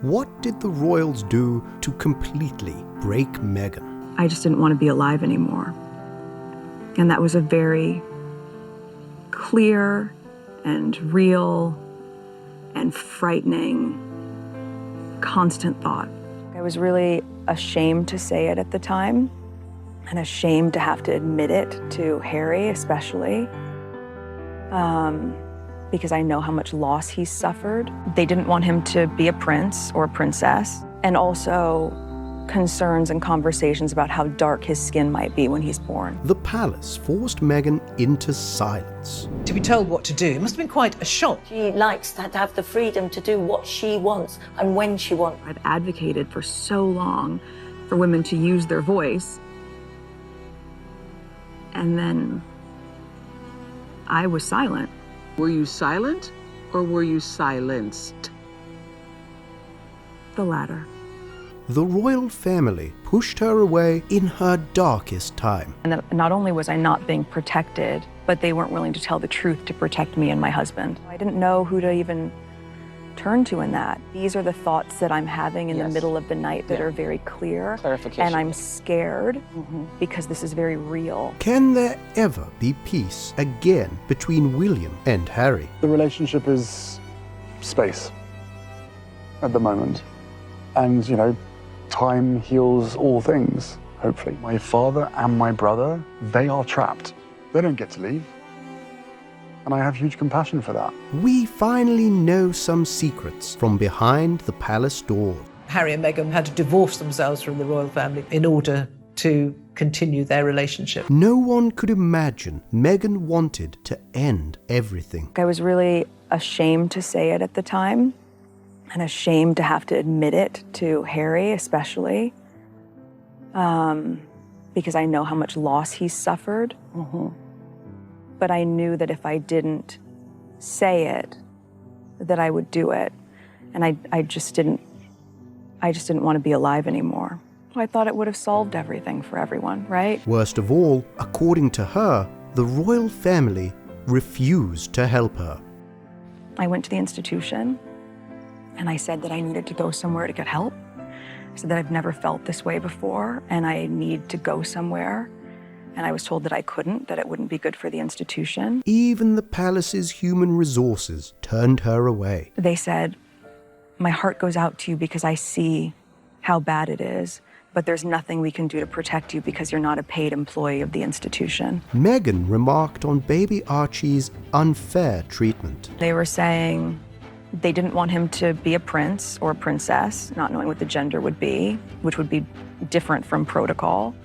What did the royals do to completely break Meghan? I just didn't want to be alive anymore. And that was a very clear and real and frightening, constant thought. I was really ashamed to say it at the time, and ashamed to have to admit it to Harry especially, because I know how much loss he's suffered. They didn't want him to be a prince or a princess, and also concerns and conversations about how dark his skin might be when he's born. The palace forced Meghan into silence. To be told what to do, it must have been quite a shock. She likes to have the freedom to do what she wants and when she wants. I've advocated for so long for women to use their voice, and then I was silent. Were you silent or were you silenced? The latter. The royal family pushed her away in her darkest time. And not only was I not being protected, but they weren't willing to tell the truth to protect me and my husband. I didn't know who to even turn to in that. These are the thoughts that I'm having in the middle of the night that are very clear. Clarification. And I'm scared because this is very real. Can there ever be peace again between William and Harry? The relationship is space at the moment. And, you know, time heals all things, hopefully. My father and my brother, they are trapped. They don't get to leave. And I have huge compassion for that. We finally know some secrets from behind the palace door. Harry and Meghan had to divorce themselves from the royal family in order to continue their relationship. No one could imagine Meghan wanted to end everything. I was really ashamed to say it at the time, and ashamed to have to admit it to Harry especially, because I know how much loss he's suffered. But I knew that if I didn't say it, that I would do it. And I just didn't want to be alive anymore. I thought it would have solved everything for everyone, right? Worst of all, according to her, the royal family refused to help her. I went to the institution and I said that I needed to go somewhere to get help. I said that I've never felt this way before and I need to go somewhere. And I was told that I couldn't, that it wouldn't be good for the institution. Even the palace's human resources turned her away. They said, my heart goes out to you because I see how bad it is, but there's nothing we can do to protect you because you're not a paid employee of the institution. Meghan remarked on baby Archie's unfair treatment. They were saying they didn't want him to be a prince or a princess, not knowing what the gender would be, which would be different from protocol,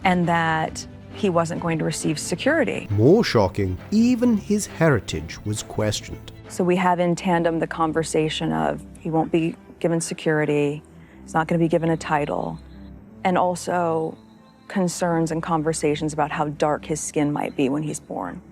and that he wasn't going to receive security. More shocking, even his heritage was questioned. So we have in tandem the conversation of he won't be given security, he's not going to be given a title, and also concerns and conversations about how dark his skin might be when he's born.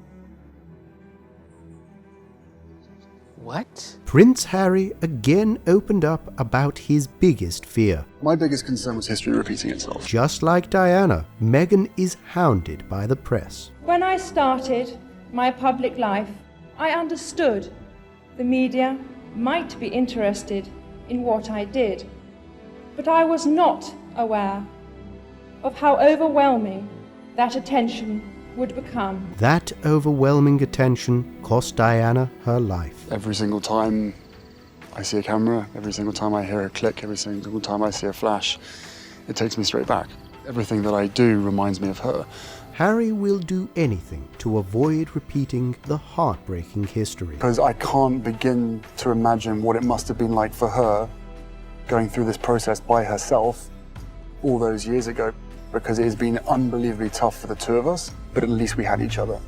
What? Prince Harry again opened up about his biggest fear. My biggest concern was history repeating itself. Just like Diana, Meghan is hounded by the press. When I started my public life, I understood the media might be interested in what I did, but I was not aware of how overwhelming that attention would become. That overwhelming attention cost Diana her life. Every single time I see a camera, every single time I hear a click, every single time I see a flash, it takes me straight back. Everything that I do reminds me of her. Harry will do anything to avoid repeating the heartbreaking history. Because I can't begin to imagine what it must have been like for her going through this process by herself all those years ago, because it has been unbelievably tough for the two of us, but at least we had each other.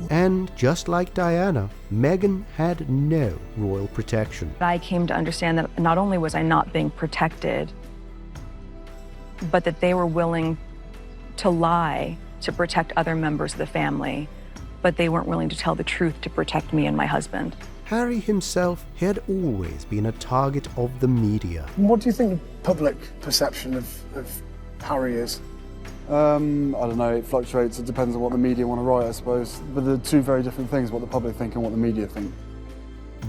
And just like Diana, Meghan had no royal protection. I came to understand that not only was I not being protected, but that they were willing to lie to protect other members of the family, but they weren't willing to tell the truth to protect me and my husband. Harry himself had always been a target of the media. What do you think the public perception of Harry is? I don't know, it fluctuates. It depends on what the media want to write, I suppose. But they're two very different things, what the public think and what the media think.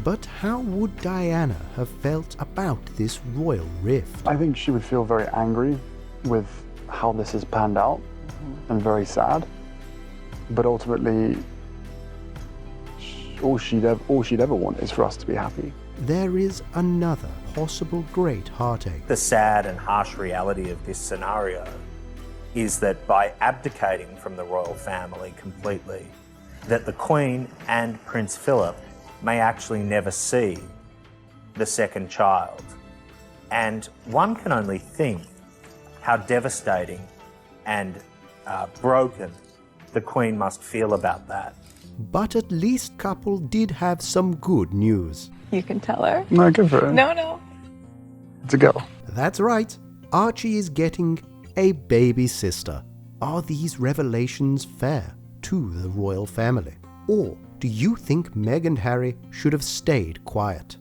But how would Diana have felt about this royal rift? I think she would feel very angry with how this has panned out and very sad. But ultimately, all she'd ever want is for us to be happy. There is another possible great heartache. The sad and harsh reality of this scenario is that by abdicating from the royal family completely, that the Queen and Prince Philip may actually never see the second child. And one can only think how devastating and broken the Queen must feel about that. But at least couple did have some good news. You can tell her. No, go for it. No. It's a girl. That's right, Archie is getting a baby sister. Are these revelations fair to the royal family? Or do you think Meg and Harry should have stayed quiet?